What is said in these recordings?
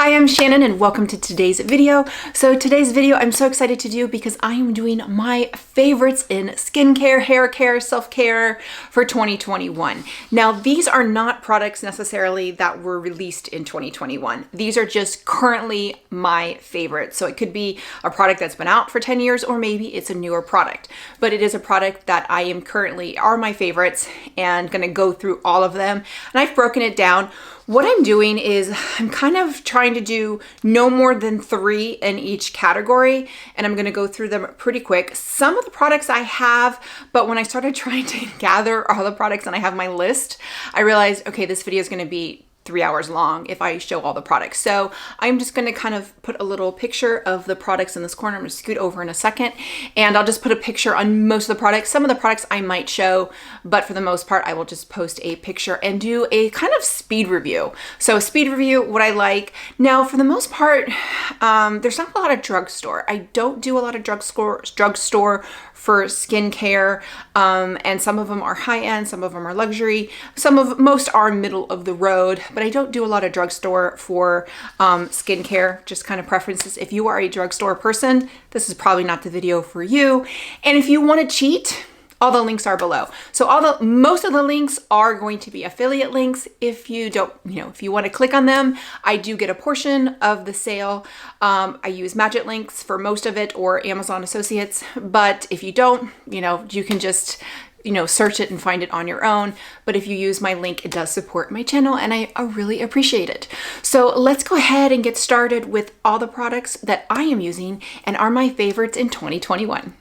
Hi, I'm Shannon and welcome to today's video. So today's video I'm so excited to do because I am doing my favorites in skincare, hair care, self-care for 2021. Now these are not products necessarily that were released in 2021. These are just currently my favorites. So it could be a product that's been out for 10 years or maybe it's a newer product. But it is a product that I am currently are my favorites and gonna go through all of them. And I've broken it down. What I'm doing is I'm kind of trying to do no more than 3 in each category, and I'm gonna go through them pretty quick. Some of the products I have, but when I started trying to gather all the products and I have my list, I realized, okay, this video is gonna be 3 hours long if I show all the products. So I'm just gonna kind of put a little picture of the products in this corner. I'm gonna scoot over in a second and I'll just put a picture on most of the products. Some of the products I might show, but for the most part, I will just post a picture and do a kind of speed review. So speed review, what I like. Now, for the most part, there's not a lot of drugstore. I don't do a lot of drugstore for skincare, and some of them are high-end, some of them are luxury, most are middle of the road, but I don't do a lot of drugstore for skincare, just kind of preferences. If you are a drugstore person, this is probably not the video for you. And if you want to cheat, all the links are below. So most of the links are going to be affiliate links. If you don't, if you want to click on them, I do get a portion of the sale. I use Magic Links for most of it or Amazon Associates. But if you don't, you can just search it and find it on your own. But if you use my link, it does support my channel and I really appreciate it. So let's go ahead and get started with all the products that I am using and are my favorites in 2021.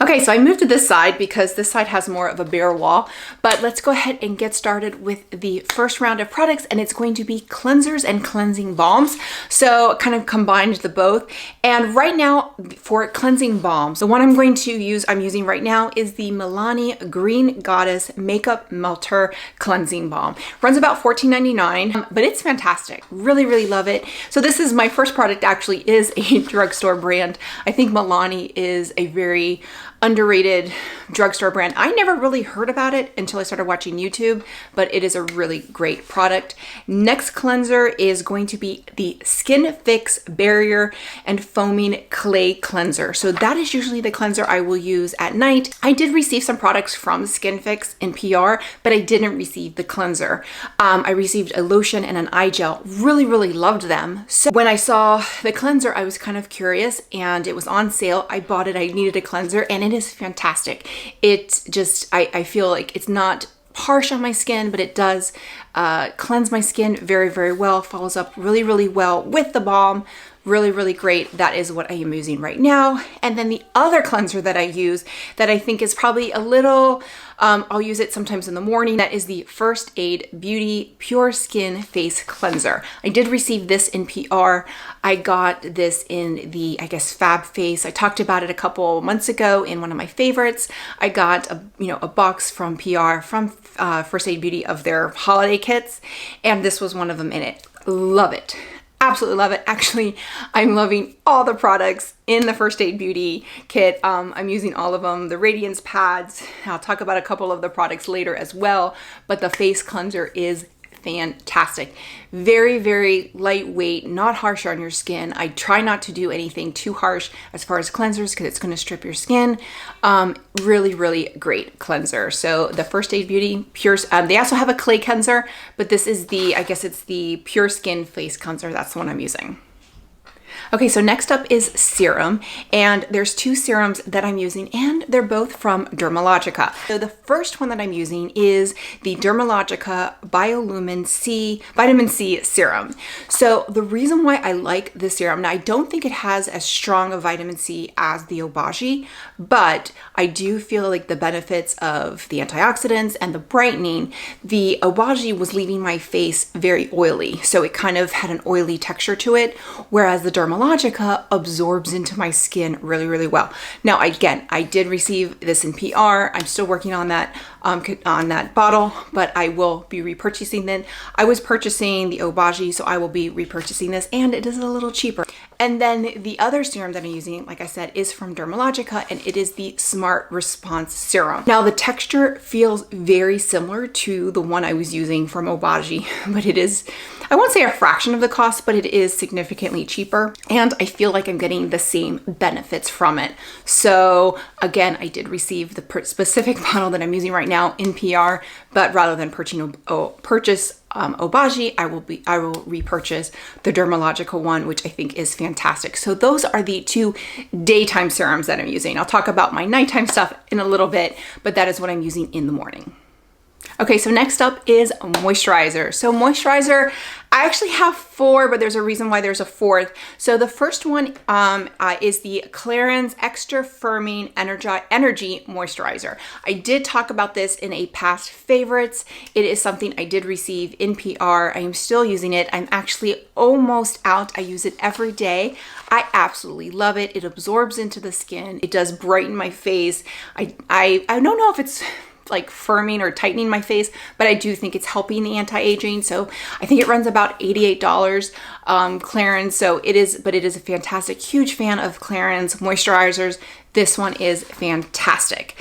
Okay, so I moved to this side because this side has more of a bare wall, but let's go ahead and get started with the first round of products, and it's going to be cleansers and cleansing balms. So kind of combined the both. And right now for cleansing balms, the one I'm using right now is the Milani Green Goddess Makeup Melter Cleansing Balm. Runs about $14.99, but it's fantastic. Really, really love it. So this is my first product, actually is a drugstore brand. I think Milani is a very underrated drugstore brand. I never really heard about it until I started watching YouTube, but it is a really great product. Next cleanser is going to be the Skin Fix Barrier and Foaming Clay Cleanser. So that is usually the cleanser I will use at night. I did receive some products from Skin Fix in PR, but I didn't receive the cleanser. I received a lotion and an eye gel. Really, really loved them. So when I saw the cleanser, I was kind of curious and it was on sale. I bought it. I needed a cleanser and it is fantastic. It just, I feel like it's not harsh on my skin, but it does cleanse my skin very, very well. Follows up really, really well with the balm. Really, really great. That is what I am using right now. And then the other cleanser that I use that I think is probably a little, I'll use it sometimes in the morning. That is the First Aid Beauty Pure Skin Face Cleanser. I did receive this in PR. I got this in the, I guess, Fab Face. I talked about it a couple months ago in one of my favorites. I got a box from PR from First Aid Beauty of their holiday kits, and this was one of them in it. Love it. Absolutely love it. Actually, I'm loving all the products in the First Aid Beauty kit. I'm using all of them. The Radiance pads. I'll talk about a couple of the products later as well, but the face cleanser is fantastic. Very, very lightweight, not harsh on your skin. I try not to do anything too harsh as far as cleansers because it's going to strip your skin. Really, really great cleanser. So the First Aid Beauty Pure, they also have a clay cleanser, but this is the, I guess it's the Pure Skin Face Cleanser. That's the one I'm using. Okay, so next up is serum, and there's 2 serums that I'm using, and they're both from Dermalogica. So the first one that I'm using is the Dermalogica Biolumin C Vitamin C Serum. So the reason why I like this serum, now I don't think it has as strong a vitamin C as the Obagi, but I do feel like the benefits of the antioxidants and the brightening, the Obagi was leaving my face very oily, so it kind of had an oily texture to it, whereas the Dermalogica absorbs into my skin really, really well. Now, again, I did receive this in PR. I'm still working on that bottle, but I will be repurchasing it. I was purchasing the Obagi, so I will be repurchasing this, and it is a little cheaper. And then the other serum that I'm using, like I said, is from Dermalogica, and it is the Smart Response Serum. Now the texture feels very similar to the one I was using from Obagi, but it is, I won't say a fraction of the cost, but it is significantly cheaper. And I feel like I'm getting the same benefits from it. So again, I did receive the specific bottle that I'm using right now in PR, but rather than purchase Obagi, I will repurchase the Dermalogica one, which I think is fantastic. So those are the two daytime serums that I'm using. I'll talk about my nighttime stuff in a little bit, but that is what I'm using in the morning. Okay, so next up is moisturizer. So moisturizer, I actually have 4, but there's a reason why there's a 4th. So the first one is the Clarins Extra Firming Energy Moisturizer. I did talk about this in a past favorites. It is something I did receive in PR. I am still using it. I'm actually almost out. I use it every day. I absolutely love it. It absorbs into the skin. It does brighten my face. I don't know if it's like firming or tightening my face, but I do think it's helping the anti-aging. So I think it runs about $88, Clarins. So it is, but it is a fantastic, huge fan of Clarins moisturizers. This one is fantastic.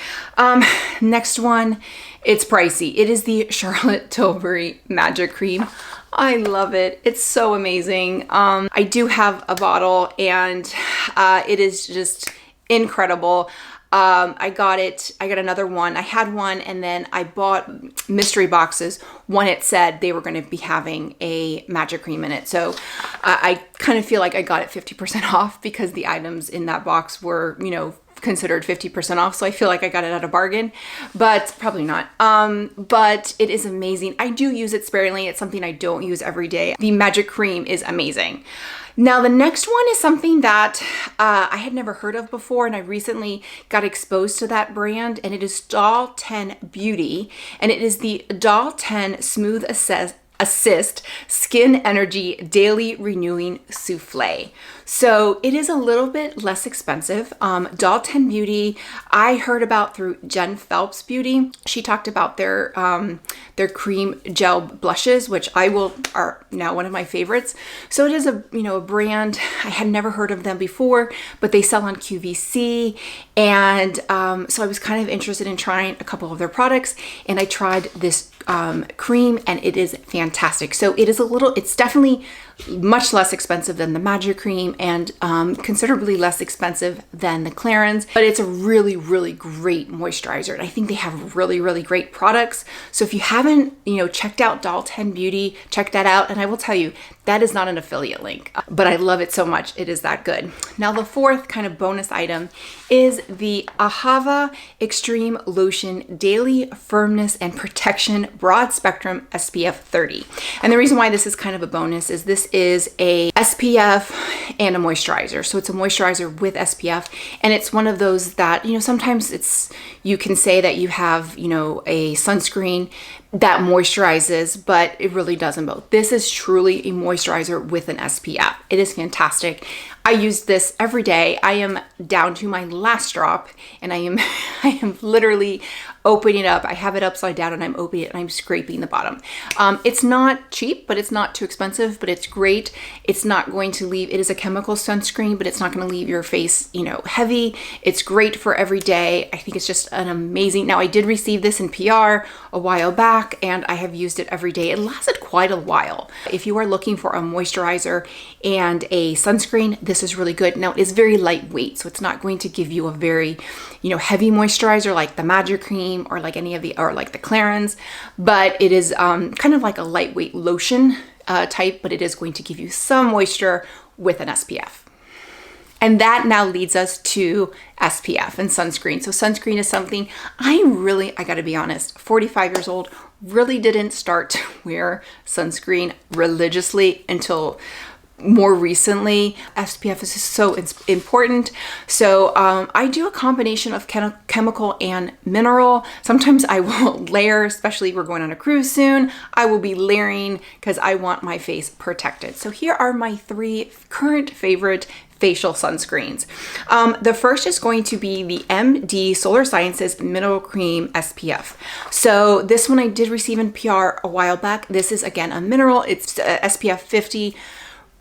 Next one, it's pricey. It is the Charlotte Tilbury Magic Cream. I love it. It's so amazing. I do have a bottle, and it is just incredible. I got another one. I had one, and then I bought mystery boxes when it said they were going to be having a magic cream in it. So I kind of feel like I got it 50% off because the items in that box were, you know, considered 50% off. So I feel like I got it at a bargain, but probably not. But it is amazing. I do use it sparingly. It's something I don't use every day. The magic cream is amazing. Now the next one is something that I had never heard of before, and I recently got exposed to that brand, and it is Doll 10 Beauty, and it is the Doll 10 Smooth Assist Skin Energy Daily Renewing Soufflé. So it is a little bit less expensive. Doll 10 Beauty, I heard about through Jen Phelps Beauty. She talked about their cream gel blushes, which are now one of my favorites. So it is a brand. I had never heard of them before, but they sell on QVC. And so I was kind of interested in trying a couple of their products, and I tried this cream, and it is fantastic. So it's definitely much less expensive than the Magic Cream, and considerably less expensive than the Clarins, but it's a really, really great moisturizer. And I think they have really, really great products. So if you haven't, checked out Doll 10 Beauty, check that out. And I will tell you, that is not an affiliate link, but I love it so much. It is that good. Now, the 4th kind of bonus item is the Ahava Extreme Lotion Daily Firmness and Protection Broad Spectrum SPF 30. And the reason why this is kind of a bonus is this is a SPF and a moisturizer. So it's a moisturizer with SPF, and it's one of those that, sometimes you can say that you have, a sunscreen that moisturizes, but it really doesn't both. This is truly a moisturizer with an SPF. It is fantastic. I use this every day. I am down to my last drop, and I am literally opening it up. I have it upside down, and I'm opening it, and I'm scraping the bottom. It's not cheap, but it's not too expensive, but it's great. It's not going to leave, it is a chemical sunscreen, but it's not going to leave your face, heavy. It's great for every day. I think it's just an amazing, now I did receive this in PR a while back, and I have used it every day. It lasted quite a while. If you are looking for a moisturizer and a sunscreen, this is really good. Now, it is very lightweight, so it's not going to give you a very, heavy moisturizer like the Magic Cream or like like the Clarins, but it is kind of like a lightweight lotion type, but it is going to give you some moisture with an SPF. And that now leads us to SPF and sunscreen. So sunscreen is something I gotta be honest, 45 years old, really didn't start to wear sunscreen religiously until more recently. SPF is so important. So I do a combination of chemical and mineral. Sometimes I will layer, especially we're going on a cruise soon. I will be layering because I want my face protected. So here are my 3 current favorite facial sunscreens. The first is going to be the MDSolarSciences Mineral Cream SPF. So this one I did receive in PR a while back. This is again a mineral. It's SPF 50.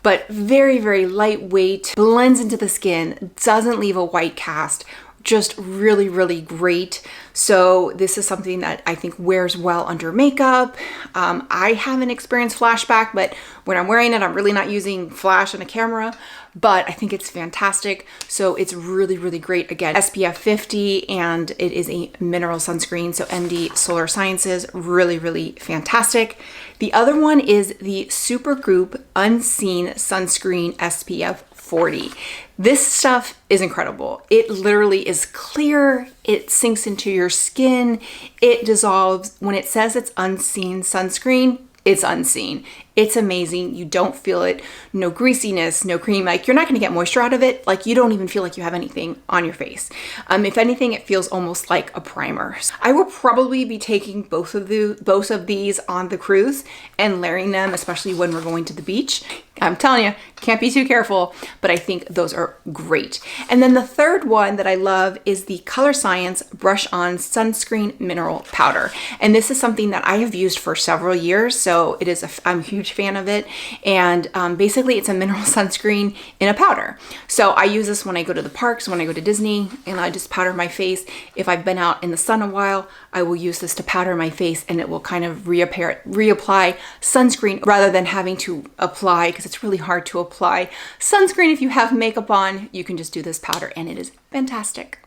but very, very lightweight, blends into the skin, doesn't leave a white cast. Just really, really great. So this is something that I think wears well under makeup. I haven't experienced flashback, but when I'm wearing it, I'm really not using flash on a camera, but I think it's fantastic. So it's really, really great. Again, SPF 50, and it is a mineral sunscreen. So MDSolarSciences, really, really fantastic. The other one is the Supergroup Unseen Sunscreen SPF 40. This stuff is incredible. It literally is clear. It sinks into your skin. It dissolves. When it says it's unseen sunscreen, it's unseen. It's amazing. You don't feel it. No greasiness, no cream. Like, you're not going to get moisture out of it. Like, you don't even feel like you have anything on your face. If anything, it feels almost like a primer. I will probably be taking both of these on the cruise and layering them, especially when we're going to the beach. I'm telling you, can't be too careful, but I think those are great. And then the third one that I love is the Colorescience Brush On Sunscreen Mineral Powder. And this is something that I have used for several years. So it is I'm a huge fan of it. And basically it's a mineral sunscreen in a powder. So I use this when I go to the parks, when I go to Disney, and I just powder my face. If I've been out in the sun a while, I will use this to powder my face, and it will kind of reapply sunscreen rather than having to apply, because it's really hard to apply sunscreen if you have makeup on. You can just do this powder and it is fantastic.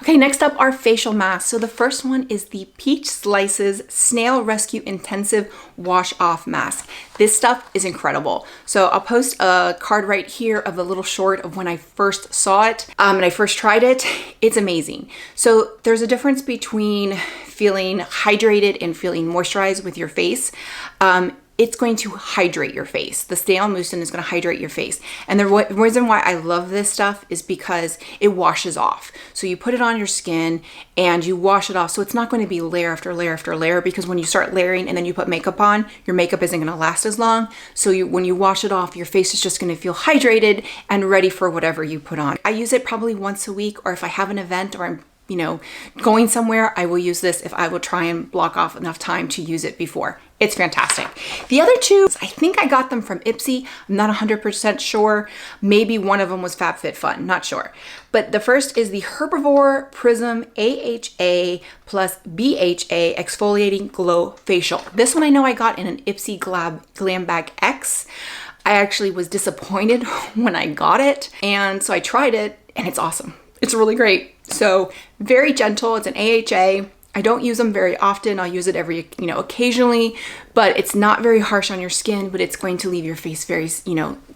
Okay, next up are facial masks. So the first one is the Peach Slices Snail Rescue Intensive Wash Off Mask. This stuff is incredible. So I'll post a card right here of the little short of when I first saw it and I first tried it. It's amazing. So there's a difference between feeling hydrated and feeling moisturized with your face. It's going to hydrate your face. The Snail Mucin is going to hydrate your face. And the reason why I love this stuff is because it washes off. So you put it on your skin and you wash it off. So it's not going to be layer after layer after layer, because when you start layering and then you put makeup on, your makeup isn't going to last as long. So when you wash it off, your face is just going to feel hydrated and ready for whatever you put on. I use it probably once a week, or if I have an event or I'm going somewhere, I will use this if I will try and block off enough time to use it before. It's fantastic. The other two, I think I got them from Ipsy. I'm not 100% sure. Maybe one of them was FabFitFun, not sure. But the first is the Herbivore Prism AHA plus BHA Exfoliating Glow Facial. This one I know I got in an Ipsy Glam Bag X. I actually was disappointed when I got it. And so I tried it and it's awesome. It's really great. So very gentle. It's an AHA. I don't use them very often. I'll use it every, occasionally, but it's not very harsh on your skin, but it's going to leave your face very,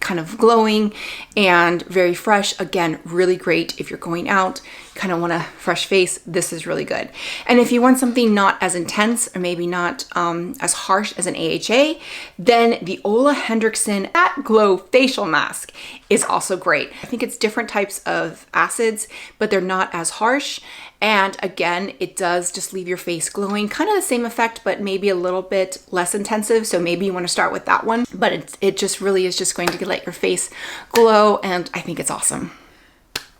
kind of glowing and very fresh. Again, really great if you're going out, kind of want a fresh face. This is really good. And if you want something not as intense or maybe not as harsh as an AHA, then the Ole Henriksen At Glow Facial Mask is also great. I think it's different types of acids, but they're not as harsh. And again, it does just leave your face glowing, kind of the same effect, but maybe a little bit less intensive. So maybe you want to start with that one, but it just really is just going to let your face glow. And I think it's awesome.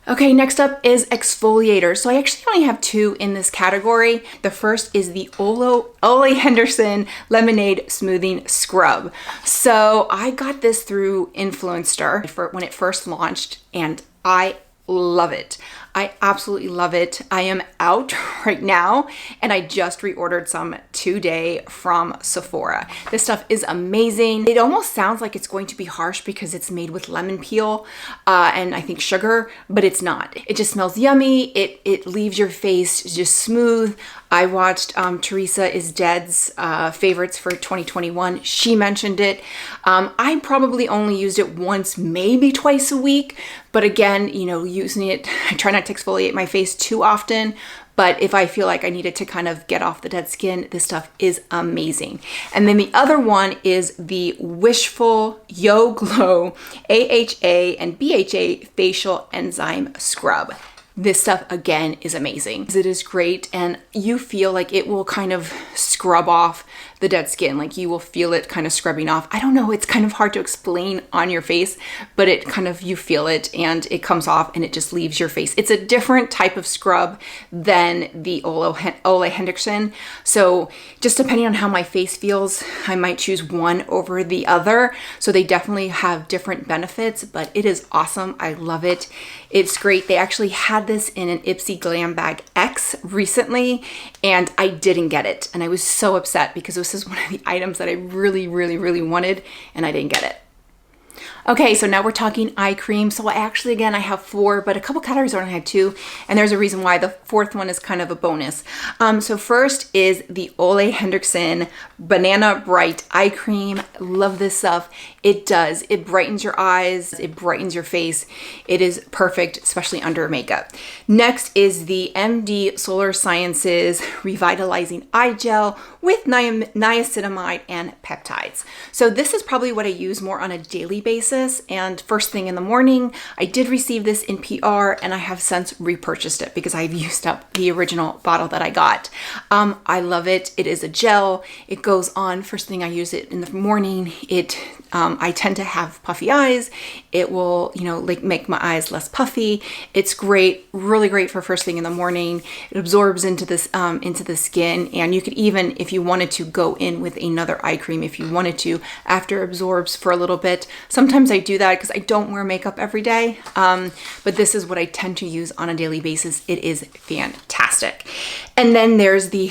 Okay, next up is exfoliators. So I actually only have two in this category. The first is the Ole Henderson Lemonade Smoothing Scrub. So I got this through Influencer when it first launched, and I love it. I absolutely love it. I am out right now and I just reordered some today from Sephora. This stuff is amazing. It almost sounds like it's going to be harsh because it's made with lemon peel and I think sugar, but it's not. It just smells yummy. It leaves your face just smooth. I watched Teresa is Dead's favorites for 2021. She mentioned it. I probably only used it once, maybe twice a week. But again, using it, I try not to exfoliate my face too often. But if I feel like I needed to kind of get off the dead skin, this stuff is amazing. And then the other one is the Wishful Yo Glow AHA and BHA Facial Enzyme Scrub. This stuff, again, is amazing. It is great, and you feel like it will kind of scrub off the dead skin. Like you will feel it kind of scrubbing off. I don't know, it's kind of hard to explain on your face, but it kind of, you feel it and it comes off and it just leaves your face. It's a different type of scrub than the Ole Henriksen. So just depending on how my face feels, I might choose one over the other. So they definitely have different benefits, but it is awesome. I love it. It's great. They actually had this in an Ipsy Glam Bag X recently, and I didn't get it. And I was so upset because this is one of the items that I really, really, really wanted, and I didn't get it. Okay, so now we're talking eye cream. So actually, again, I have 4, but a couple categories only had 2, and there's a reason why. The 4th one is kind of a bonus. So first is the Ole Henriksen Banana Bright Eye Cream. Love this stuff. It does. It brightens your eyes. It brightens your face. It is perfect, especially under makeup. Next is the MDSolarSciences Revitalizing Eye Gel with niacinamide and peptides. So this is probably what I use more on a daily basis. And first thing in the morning, I did receive this in PR, and I have since repurchased it because I've used up the original bottle that I got. I love it. It is a gel. It goes on first thing. I use it in the morning. I tend to have puffy eyes. It will, like make my eyes less puffy. It's great, really great for first thing in the morning. It absorbs into the skin, and you could even, if you wanted to, go in with another eye cream if you wanted to after it absorbs for a little bit. Sometimes I do that because I don't wear makeup every day, but this is what I tend to use on a daily basis. It is fantastic. And then there's the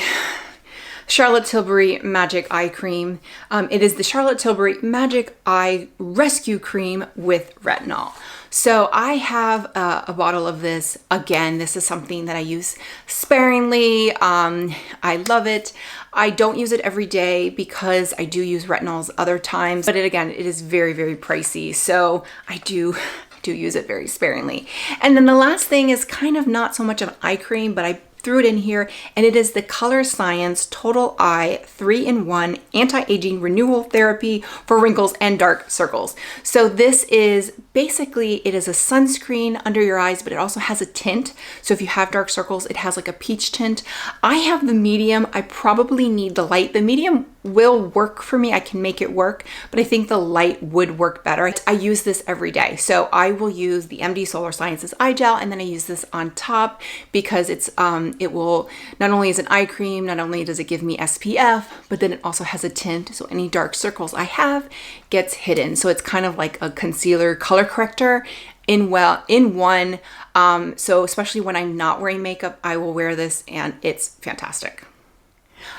Charlotte Tilbury Magic Eye Cream. It is the Charlotte Tilbury Magic Eye Rescue Cream with retinol. So I have a bottle of this. Again, this is something that I use sparingly. I love it. I don't use it every day because I do use retinols other times, but it is very, very pricey. So I do use it very sparingly. And then the last thing is kind of not so much of an eye cream, but I threw it in here, and it is the Colorescience Total Eye 3-in-1 Anti-Aging Renewal Therapy for Wrinkles and Dark Circles. So this is basically, it is a sunscreen under your eyes, but it also has a tint. So if you have dark circles, it has like a peach tint. I have the medium. I probably need the light. The medium will work for me. I can make it work, but I think the light would work better. I use this every day. So I will use the MDSolarSciences eye gel, and then I use this on top because it's it will, not only is an eye cream, not only does it give me SPF, but then it also has a tint. So any dark circles I have gets hidden. So it's kind of like a concealer color corrector in one. So especially when I'm not wearing makeup, I will wear this, and it's fantastic.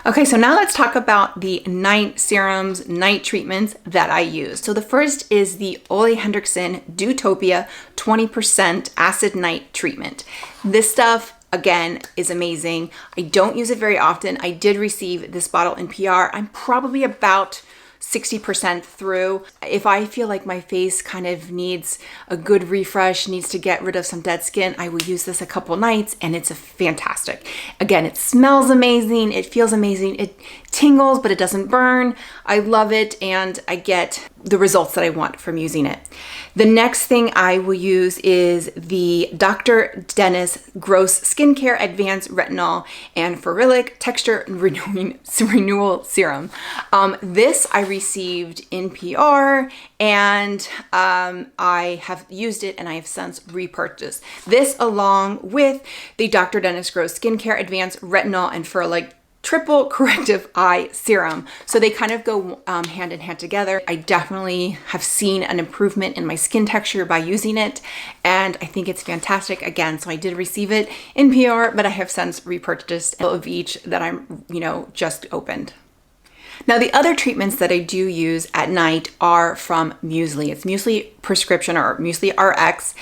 Okay, so now let's talk about the night serums, night treatments that I use. So the first is the Ole Henriksen Dewtopia 20% Acid Night Treatment. This stuff, again, is amazing. I don't use it very often. I did receive this bottle in PR. I'm probably about 60% through. If I feel like my face kind of needs a good refresh, needs to get rid of some dead skin, I will use this a couple nights, and it's fantastic. Again, it smells amazing. It feels amazing. It tingles, but it doesn't burn. I love it, and I get the results that I want from using it. The next thing I will use is the Dr. Dennis Gross Skincare Advanced Retinol and Ferulic Texture Renewal Serum. This I received in PR, and I have used it, and I have since repurchased. This along with the Dr. Dennis Gross Skincare Advanced Retinol and Ferulic Triple Corrective Eye Serum. So they kind of go hand in hand together. I definitely have seen an improvement in my skin texture by using it, and I think it's fantastic. Again, so I did receive it in PR, but I have since repurchased of each that I'm, just opened. Now, the other treatments that I do use at night are from Muesli. It's Muesli prescription or Muesli RX.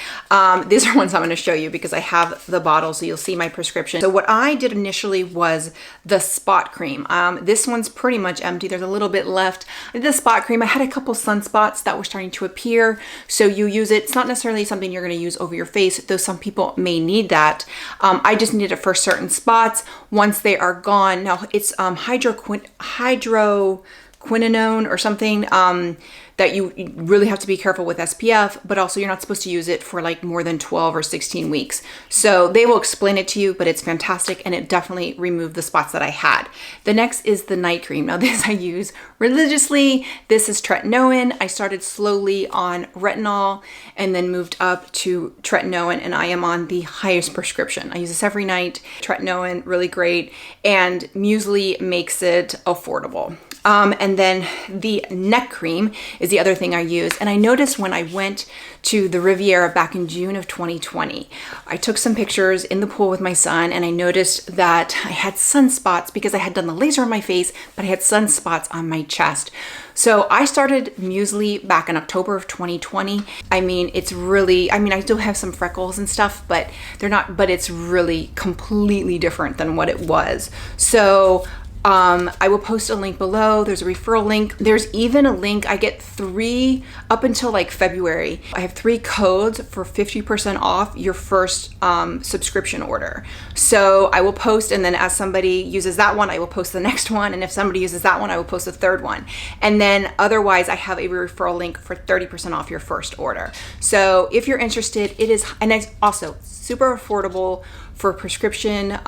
These are ones I'm going to show you because I have the bottle, so you'll see my prescription. So what I did initially was the spot cream. This one's pretty much empty. There's a little bit left. I did the spot cream. I had a couple sunspots that were starting to appear, so you use it. It's not necessarily something you're going to use over your face, though some people may need that. I just needed it for certain spots. Once they are gone, now it's hydroquinone quinone or something, that you really have to be careful with SPF, but also you're not supposed to use it for like more than 12 or 16 weeks. So they will explain it to you, but it's fantastic and it definitely removed the spots that I had. The next is the night cream. Now this I use religiously. This is tretinoin. I started slowly on retinol and then moved up to tretinoin, and I am on the highest prescription. I use this every night. Tretinoin, really great, and Muesli makes it affordable. And then the neck cream is the other thing I use. And I noticed when I went to the Riviera back in June of 2020, I took some pictures in the pool with my son, and I noticed that I had sunspots because I had done the laser on my face, but I had sunspots on my chest. So I started Muesli back in October of 2020. I mean, it's really, I still have some freckles and stuff, but but it's really completely different than what it was. So I will post a link below. There's a referral link. There's even a link. I get 3 up until like February. I have 3 codes for 50% off your first subscription order. So I will post, and then as somebody uses that one, I will post the next one. And if somebody uses that one, I will post the third one. And then otherwise I have a referral link for 30% off your first order. So if you're interested, it is, and it's also super affordable for prescription.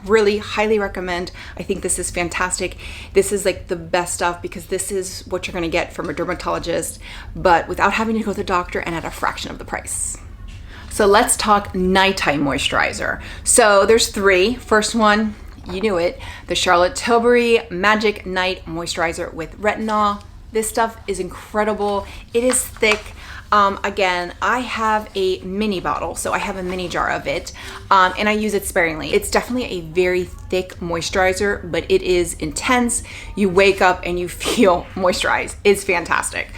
Really highly recommend. I think this is fantastic. This is like the best stuff because this is what you're going to get from a dermatologist, but without having to go to the doctor and at a fraction of the price. So let's talk nighttime moisturizer. So there's 3. First one, you knew it, the Charlotte Tilbury Magic Night Moisturizer with retinol. This stuff is incredible. It is thick. Again, I have a mini bottle, so I have a mini jar of it, and I use it sparingly. It's definitely a very thick moisturizer, but it is intense. You wake up and you feel moisturized. It's fantastic.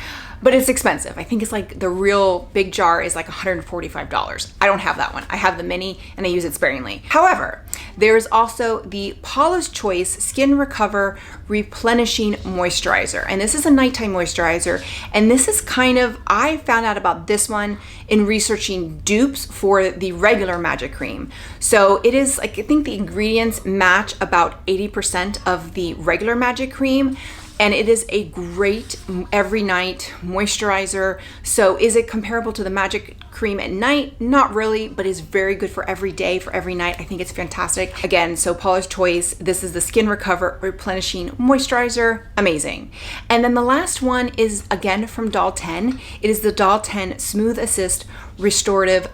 But it's expensive. I think it's like the real big jar is like $145. I don't have that one. I have the mini and I use it sparingly. However, there's also the Paula's Choice Skin Recover Replenishing Moisturizer. And this is a nighttime moisturizer. And this is kind of, I found out about this one in researching dupes for the regular Magic Cream. So it is like, I think the ingredients match about 80% of the regular Magic Cream. And it is a great every night moisturizer. So is it comparable to the Magic Cream at night? Not really, but is very good for every day, for every night. I think it's fantastic. Again, so Paula's Choice, this is the Skin Recover Replenishing Moisturizer. Amazing. And then the last one is again from Doll 10. It is the Doll 10 Smooth Assist Restorative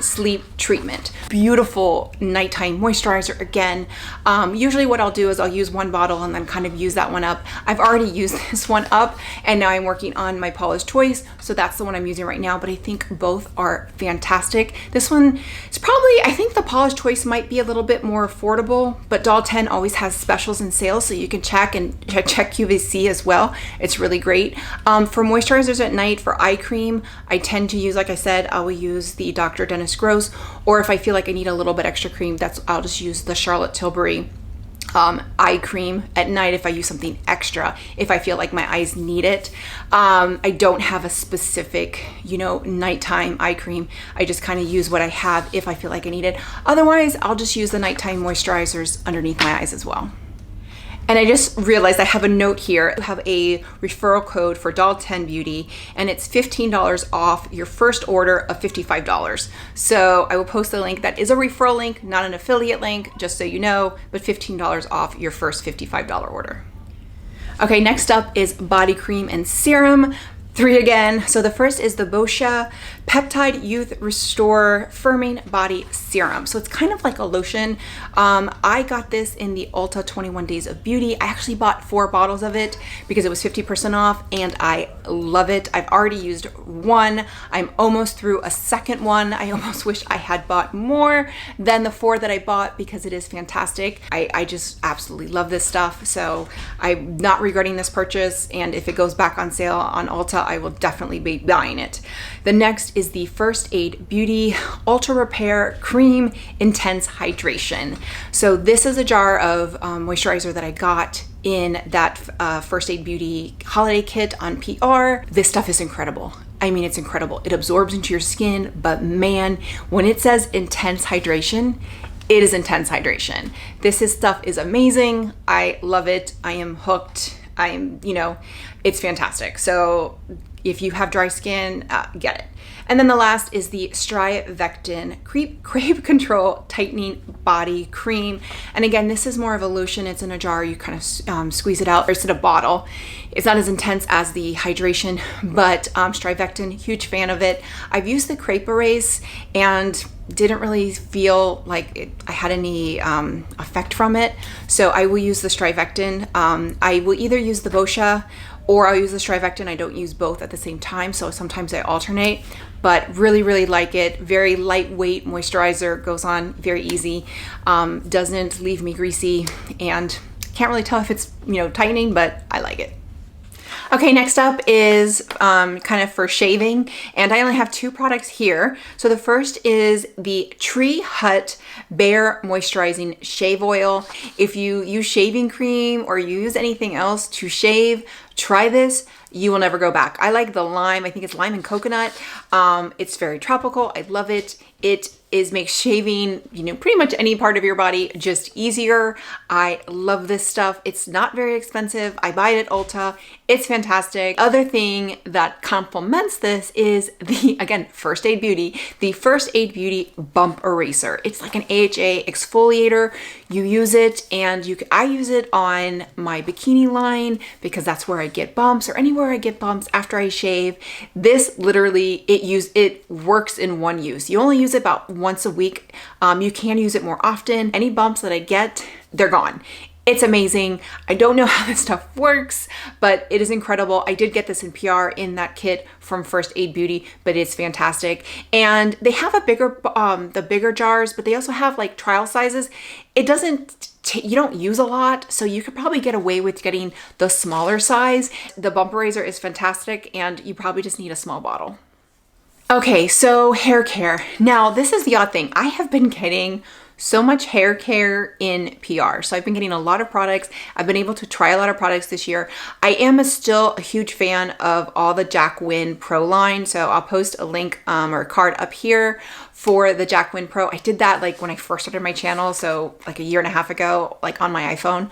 Sleep Treatment. Beautiful nighttime moisturizer again. Usually what I'll do is I'll use one bottle and then kind of use that one up. I've already used this one up and now I'm working on my Paula's Choice, so that's the one I'm using right now, but I think both are fantastic. This one is probably, I think the Paula's Choice might be a little bit more affordable, but Doll 10 always has specials and sales, so you can check QVC as well. It's really great. For moisturizers at night, for eye cream, I tend to use, like I said, I will use the Dr. Dennis Gross, or if I feel like I need a little bit extra cream, I'll just use the Charlotte Tilbury eye cream at night if I use something extra, if I feel like my eyes need it. I don't have a specific, nighttime eye cream. I just kind of use what I have if I feel like I need it. Otherwise, I'll just use the nighttime moisturizers underneath my eyes as well. And I just realized I have a note here. I have a referral code for Doll 10 Beauty, and it's $15 off your first order of $55. So I will post the link. That is a referral link, not an affiliate link, just so you know, but $15 off your first $55 order. Okay, next up is body cream and serum. 3 again. So the first is the Boscia Peptide Youth Restore Firming Body Serum. So it's kind of like a lotion. I got this in the Ulta 21 Days of Beauty. I actually bought 4 bottles of it because it was 50% off and I love it. I've already used 1. I'm almost through a second one. I almost wish I had bought more than the 4 that I bought because it is fantastic. I just absolutely love this stuff. So I'm not regretting this purchase, and if it goes back on sale on Ulta, I will definitely be buying it. The next is the First Aid Beauty Ultra Repair Cream Intense Hydration. So this is a jar of moisturizer that I got in that First Aid Beauty holiday kit on PR. This stuff is incredible. I mean, it's incredible. It absorbs into your skin, but man, when it says intense hydration, it is intense hydration. This stuff is amazing. I love it. I am hooked. It's fantastic. So if you have dry skin, get it. And then the last is the Strivectin Crepe Control Tightening Body Cream. And again, this is more of a lotion. It's in a jar. You kind of squeeze it out, or it's in a bottle. It's not as intense as the hydration, but Strivectin, huge fan of it. I've used the Crepe Erase and didn't really feel like I had any effect from it. So I will use the Strivectin. I will either use the Boscia or I'll use the Strivectin. I don't use both at the same time, so sometimes I alternate, but really, really like it. Very lightweight moisturizer, goes on very easy, doesn't leave me greasy, and can't really tell if it's, tightening, but I like it. Okay, next up is kind of for shaving, and I only have 2 products here. So the first is the Tree Hut Bare Moisturizing Shave Oil. If you use shaving cream or you use anything else to shave, try this. You will never go back. I like the lime. I think it's lime and coconut. It's very tropical. I love it. It makes shaving, pretty much any part of your body just easier. I love this stuff. It's not very expensive. I buy it at Ulta. It's fantastic. Other thing that complements this is the, again, First Aid Beauty, the First Aid Beauty Bump Eraser. It's like an AHA exfoliator. You use it, and I use it on my bikini line because that's where I get bumps, or anywhere I get bumps after I shave. This literally, it works in one use. You only use it about once a week. You can use it more often. Any bumps that I get, they're gone. It's amazing. I don't know how this stuff works, but it is incredible. I did get this in PR in that kit from First Aid Beauty, but it's fantastic. And they have the bigger jars, but they also have like trial sizes. It doesn't, you don't use a lot, so you could probably get away with getting the smaller size. The Bump Eraser is fantastic, and you probably just need a small bottle. Okay, so hair care. Now, this is the odd thing. I have been getting so much hair care in PR. So I've been getting a lot of products. I've been able to try a lot of products this year. I am still a huge fan of all the Jack Win Pro line. So I'll post a link or a card up here for the Jack Win Pro. I did that like when I first started my channel, so like a year and a half ago, like on my iPhone.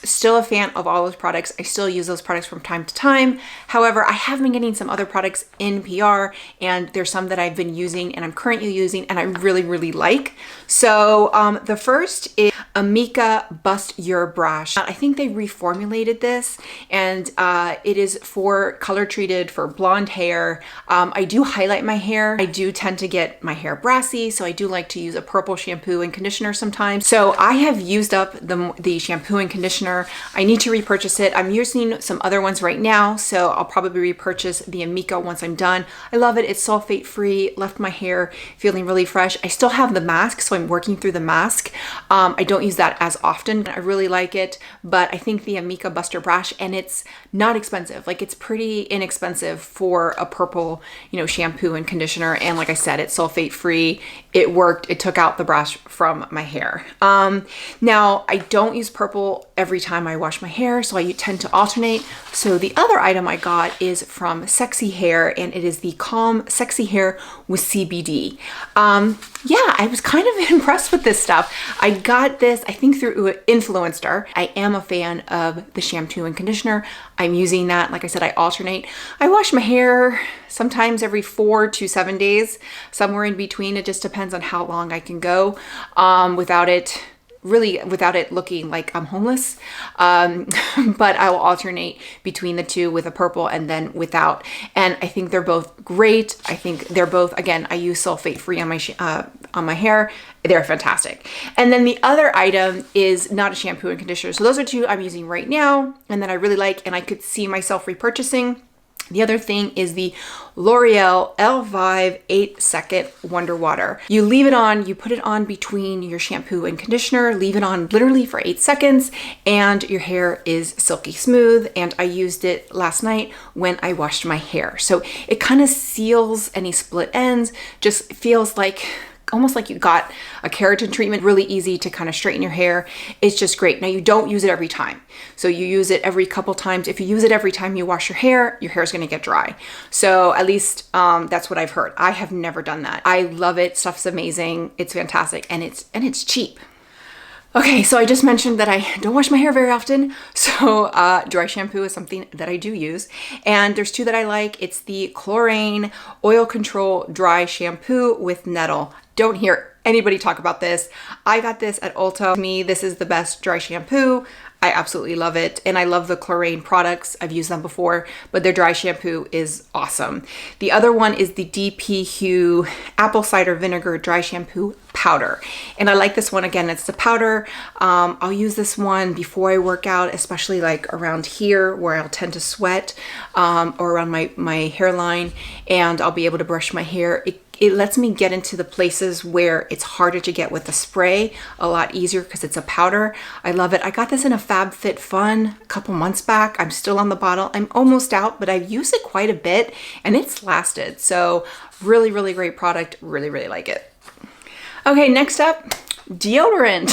Still a fan of all those products. I still use those products from time to time. However, I have been getting some other products in PR, and there's some that I've been using and I'm currently using and I really, really like. So the first is Amika Bust Your Brush. I think they reformulated this, and it is for color treated for blonde hair. I do highlight my hair. I do tend to get my hair brassy, so I do like to use a purple shampoo and conditioner sometimes. So I have used up the shampoo and conditioner. I need to repurchase it. I'm using some other ones right now, so I'll probably repurchase the Amika once I'm done. I love it. It's sulfate free, left my hair feeling really fresh. I still have the mask, so I'm working through the mask. I don't use that as often. I really like it, but I think the Amika Buster Brush, and it's not expensive. Like, it's pretty inexpensive for a purple, shampoo and conditioner. And like I said, it's sulfate free. It worked. It took out the brush from my hair. Now, I don't use purple every time I wash my hair, so I tend to alternate. So the other item I got is from Sexy Hair, and it is the Calm Sexy Hair with CBD. Yeah, I was kind of impressed with this stuff. I got this, I think, through Influencer. I am a fan of the shampoo and conditioner. I'm using that. Like I said, I alternate. I wash my hair sometimes every 4 to 7 days, somewhere in between. It just depends on how long I can go without it looking like I'm homeless. But I will alternate between the two, with a purple and then without. And I think they're both great. I think they're both, again, I use sulfate free on my hair. They're fantastic. And then the other item is not a shampoo and conditioner. So those are two I'm using right now and that I really like, and I could see myself repurchasing. The other thing is the L'Oreal Elvive 8-Second Wonder Water. You leave it on, you put it on between your shampoo and conditioner, leave it on literally for 8 seconds, and your hair is silky smooth. And I used it last night when I washed my hair. So it kind of seals any split ends, just feels like almost like you got a keratin treatment. Really easy to kind of straighten your hair. It's just great. Now, you don't use it every time. So you use it every couple times. If you use it every time you wash your hair is going to get dry. So at least that's what I've heard. I have never done that. I love it. Stuff's amazing. It's fantastic. And it's cheap. Okay, so I just mentioned that I don't wash my hair very often, so dry shampoo is something that I do use. And there's two that I like. It's the Chlorine Oil Control Dry Shampoo with Nettle. Don't hear anybody talk about this. I got this at Ulta. To me, this is the best dry shampoo. I absolutely love it. And I love the Chlorine products. I've used them before, but their dry shampoo is awesome. The other one is the DP Hue Apple Cider Vinegar Dry Shampoo Powder. And I like this one. Again, it's the powder. I'll use this one before I work out, especially like around here where I'll tend to sweat, or around my hairline, and I'll be able to brush my hair. It lets me get into the places where it's harder to get with the spray a lot easier because it's a powder. I love it. I got this in a FabFitFun a couple months back. I'm still on the bottle. I'm almost out, but I've used it quite a bit and it's lasted. So really, really great product. Really, really like it. Okay, next up, deodorant.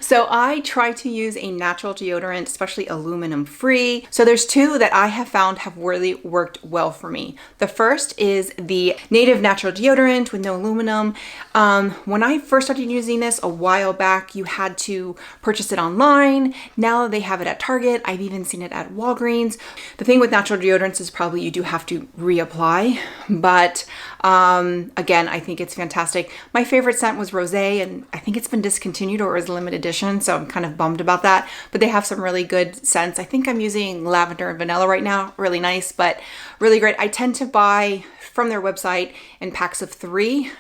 So I try to use a natural deodorant, especially aluminum free. So there's two that I have found have really worked well for me. The first is the native natural deodorant with no aluminum. When I first started using this a while back, you had to purchase it online. Now they have it at Target. I've even seen it at Walgreens. The thing with natural deodorants is probably you do have to reapply, but again, I think it's fantastic. My favorite scent was Rosé, and I think it's been discontinued or is limited edition, so I'm kind of bummed about that, but they have some really good scents. I think I'm using lavender and vanilla right now. Really nice, but really great. I tend to buy from their website in packs of 3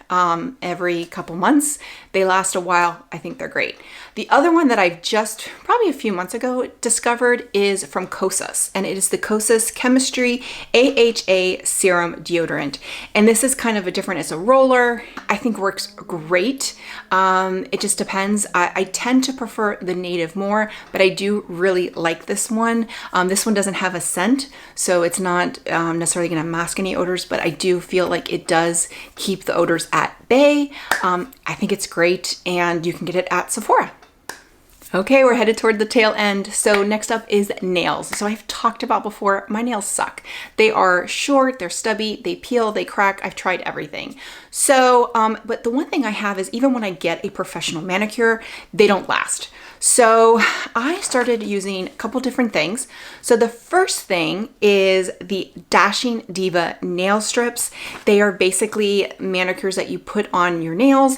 every couple months. They last a while. I think they're great. The other one that I've just probably a few months ago discovered is from Kosas, and it is the Kosas Chemistry AHA Serum Deodorant. And this is kind of a different, it's a roller. I think works great. It just depends. I tend to prefer the native more, but I do really like this one. This one doesn't have a scent, so it's not necessarily going to mask any odors, but I do feel like it does keep the odors at bay. I think it's great, and you can get it at Sephora. Okay, we're headed toward the tail end. So next up is nails. So I've talked about before, my nails suck. They are short, they're stubby, they peel, they crack. I've tried everything. So, but the one thing I have is even when I get a professional manicure, they don't last. So I started using a couple different things. So the first thing is the Dashing Diva nail strips. They are basically manicures that you put on your nails.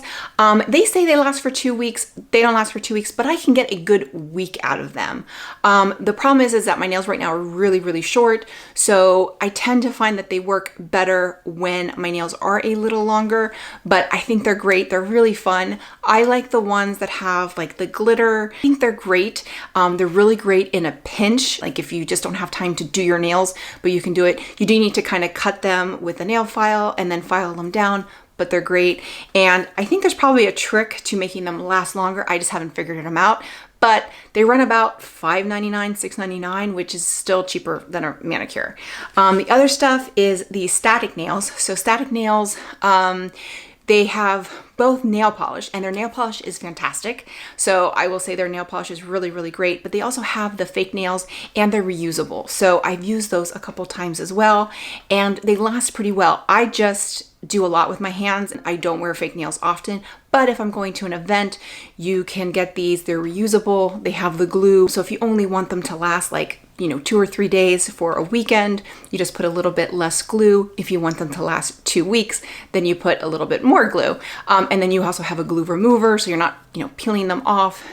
They say they last for 2 weeks. They don't last for 2 weeks, but I can get a good week out of them. The problem is that my nails right now are really, really short. So I tend to find that they work better when my nails are a little longer, but I think they're great. They're really fun. I like the ones that have like the glitter. I think they're great. They're really great in a pinch, like if you just don't have time to do your nails, but you can do it. You do need to kind of cut them with a nail file and then file them down, but they're great. And I think there's probably a trick to making them last longer. I just haven't figured them out. But they run about $5.99, $6.99, which is still cheaper than a manicure. The other stuff is the static nails. So static nails, they have both nail polish, and their nail polish is fantastic. So I will say their nail polish is really, really great, but they also have the fake nails and they're reusable. So I've used those a couple times as well, and they last pretty well. I just do a lot with my hands and I don't wear fake nails often, but if I'm going to an event, you can get these. They're reusable. They have the glue. So if you only want them to last like 2 or 3 days for a weekend, you just put a little bit less glue. If you want them to last 2 weeks, then you put a little bit more glue. And then you also have a glue remover, so you're not, peeling them off.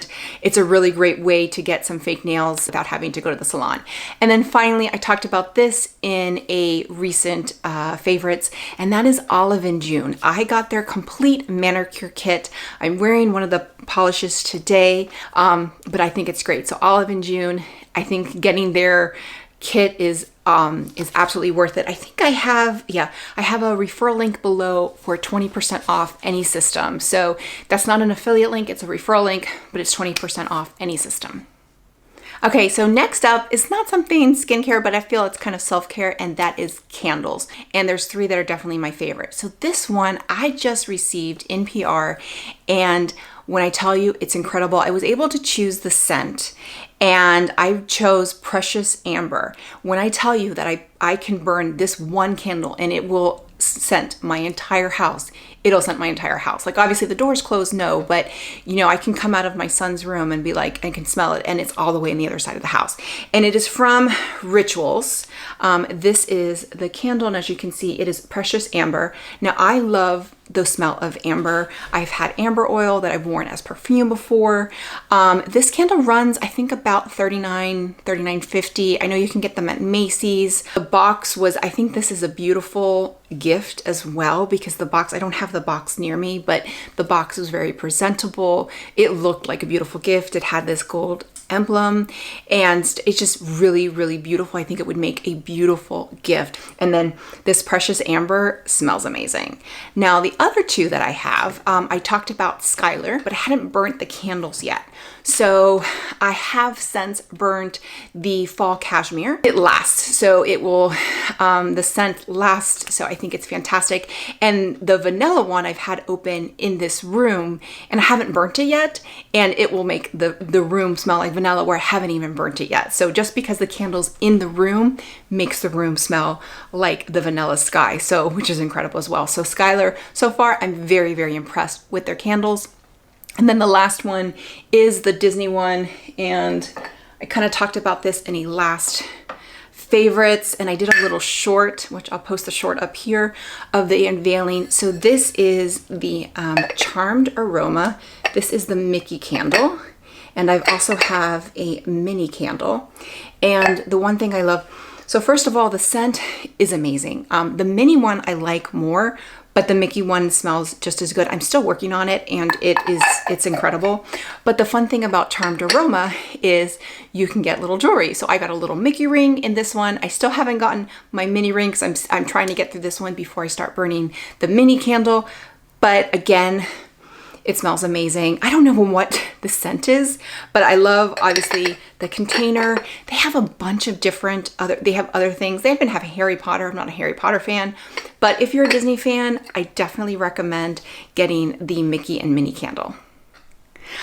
It's a really great way to get some fake nails without having to go to the salon. And then finally, I talked about this in a recent favorites, and that is Olive and June. I got their complete manicure kit. I'm wearing one of the polishes today, but I think it's great. So Olive and June, I think getting their kit is absolutely worth it. I think I have a referral link below for 20% off any system. So that's not an affiliate link, it's a referral link, but it's 20% off any system. Okay, so next up is not something skincare, but I feel it's kind of self-care, and that is candles. And there's 3 that are definitely my favorite. So this one I just received in PR, and when I tell you it's incredible, I was able to choose the scent, and I chose Precious Amber. When I tell you that I can burn this one candle and it will scent my entire house, it'll scent my entire house. Like obviously the door's closed, no, but you know, I can come out of my son's room and be like, I can smell it, and it's all the way on the other side of the house. And it is from Rituals. This is the candle, and as you can see, it is Precious Amber. Now I love the smell of amber. I've had amber oil that I've worn as perfume before. This candle runs, I think, about $39.50. I know you can get them at Macy's. The box was, I think this is a beautiful gift as well, because the box, I don't have the box near me, but the box was very presentable. It looked like a beautiful gift. It had this gold emblem, and it's just really, really beautiful. I think it would make a beautiful gift. And then this Precious Amber smells amazing. Now the other two that I have, I talked about Skylar, but I hadn't burnt the candles yet. So I have since burnt the Fall Cashmere. It lasts, so it will, the scent lasts, so I think it's fantastic. And the vanilla one I've had open in this room, and I haven't burnt it yet, and it will make the room smell like vanilla where I haven't even burnt it yet. So just because the candle's in the room makes the room smell like the Vanilla Sky, so which is incredible as well. So Skylar, so far I'm very, very impressed with their candles. And then the last one is the Disney one, and I kind of talked about this in a last favorites, and I did a little short, which I'll post the short up here, of the unveiling. So this is the Charmed Aroma. This is the Mickey candle, and I also have a mini candle. And the one thing I love, so first of all, the scent is amazing. The mini one I like more, but the Mickey one smells just as good. I'm still working on it, and it's incredible. But the fun thing about Charmed Aroma is you can get little jewelry. So I got a little Mickey ring in this one. I still haven't gotten my mini ring because I'm trying to get through this one before I start burning the mini candle. But again, it smells amazing. I don't know what the scent is, but I love, obviously, the container. They have a bunch of different they have other things. They even have Harry Potter. I'm not a Harry Potter fan, but if you're a Disney fan, I definitely recommend getting the Mickey and Minnie candle.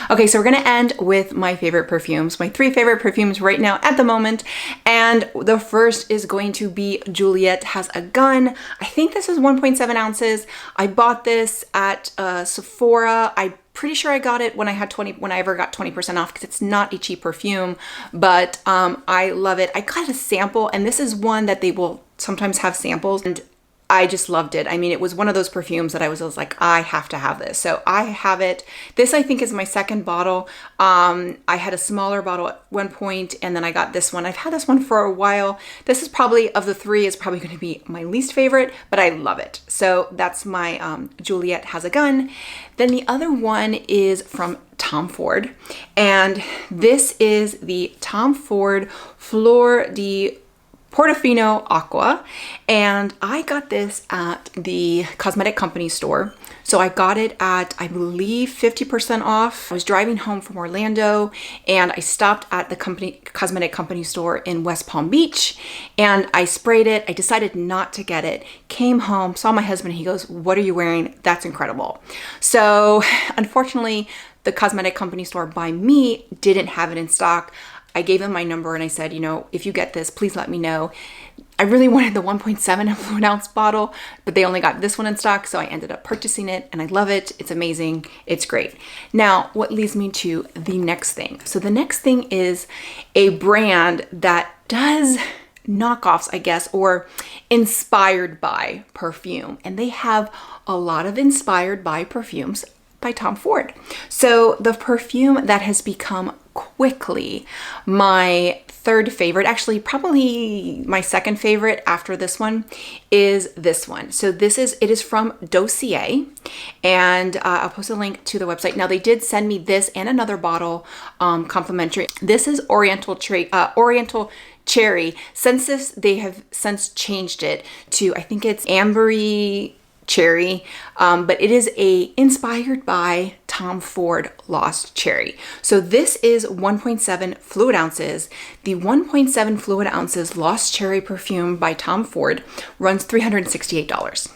Okay, so we're gonna end with my favorite perfumes, my 3 favorite perfumes right now at the moment. And the first is going to be Juliet Has a Gun. I think this is 1.7 ounces. I bought this at Sephora. I'm pretty sure I got it when I ever got 20% off, because it's not a cheap perfume, but I love it. I got a sample, and this is one that they will sometimes have samples, and I just loved it. I mean, it was one of those perfumes that I was like, I have to have this. So I have it. This, I think, is my second bottle. I had a smaller bottle at one point, and then I got this one. I've had this one for a while. This is probably, of the 3, is probably going to be my least favorite, but I love it. So that's my Juliet Has a Gun. Then the other one is from Tom Ford, and this is the Tom Ford Flor de Portofino Aqua, and I got this at the cosmetic company store. So I got it at, I believe, 50% off. I was driving home from Orlando, and I stopped at the cosmetic company store in West Palm Beach, and I sprayed it. I decided not to get it. Came home, saw my husband, he goes, "What are you wearing? That's incredible." So unfortunately, the cosmetic company store by me didn't have it in stock. I gave them my number, and I said, you know, if you get this, please let me know. I really wanted the 1.7 fluid ounce bottle, but they only got this one in stock, so I ended up purchasing it, and I love it. It's amazing. It's great. Now, what leads me to the next thing. So the next thing is a brand that does knockoffs, I guess, or inspired by perfume, and they have a lot of inspired by perfumes by Tom Ford. So the perfume that has become quickly my 3rd favorite, actually probably my 2nd favorite after this one, is this one. So it is from Dossier, and I'll post a link to the website. Now they did send me this and another bottle complimentary. This is Oriental Cherry. Since this, they have since changed it to, I think it's Ambery Cherry, but it is inspired by Tom Ford Lost Cherry. So this is 1.7 fluid ounces. The 1.7 fluid ounces Lost Cherry perfume by Tom Ford runs $368.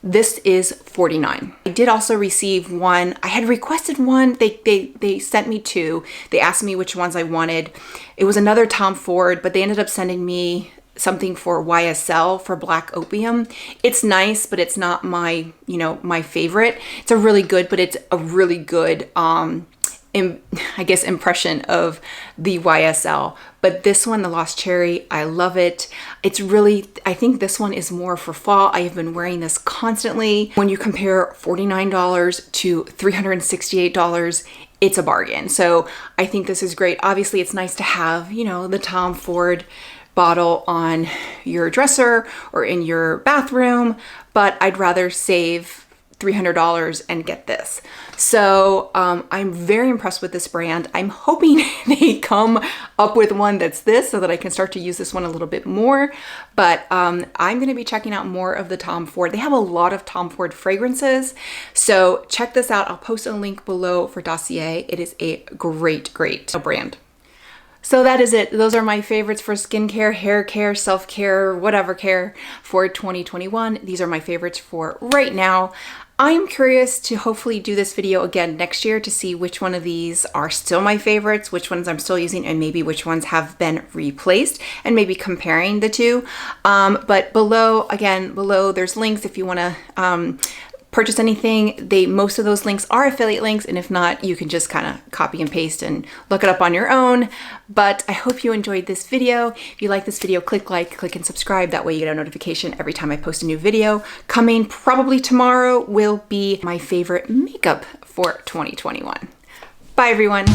This is $49. I did also receive one. I had requested one. They sent me 2. They asked me which ones I wanted. It was another Tom Ford, but they ended up sending me something for YSL for Black Opium. It's nice, but it's not my, my favorite. It's a really good, but it's a really good, I guess, impression of the YSL. But this one, the Lost Cherry, I love it. It's really, I think this one is more for fall. I have been wearing this constantly. When you compare $49 to $368, it's a bargain. So I think this is great. Obviously, it's nice to have, the Tom Ford bottle on your dresser or in your bathroom, but I'd rather save $300 and get this. So I'm very impressed with this brand. I'm hoping they come up with one that's this so that I can start to use this one a little bit more. But I'm going to be checking out more of the Tom Ford. They have a lot of Tom Ford fragrances. So check this out. I'll post a link below for Dossier. It is a great, great brand. So that is it. Those are my favorites for skincare, hair care, self-care, whatever care for 2021. These are my favorites for right now. I'm curious to hopefully do this video again next year to see which one of these are still my favorites, which ones I'm still using, and maybe which ones have been replaced, and maybe comparing the two. But below there's links if you want to purchase anything. Most of those links are affiliate links, and if not, you can just kind of copy and paste and look it up on your own. But I hope you enjoyed this video. If you like this video, click like, click and subscribe. That way you get a notification every time I post a new video. Coming probably tomorrow will be my favorite makeup for 2021. Bye everyone.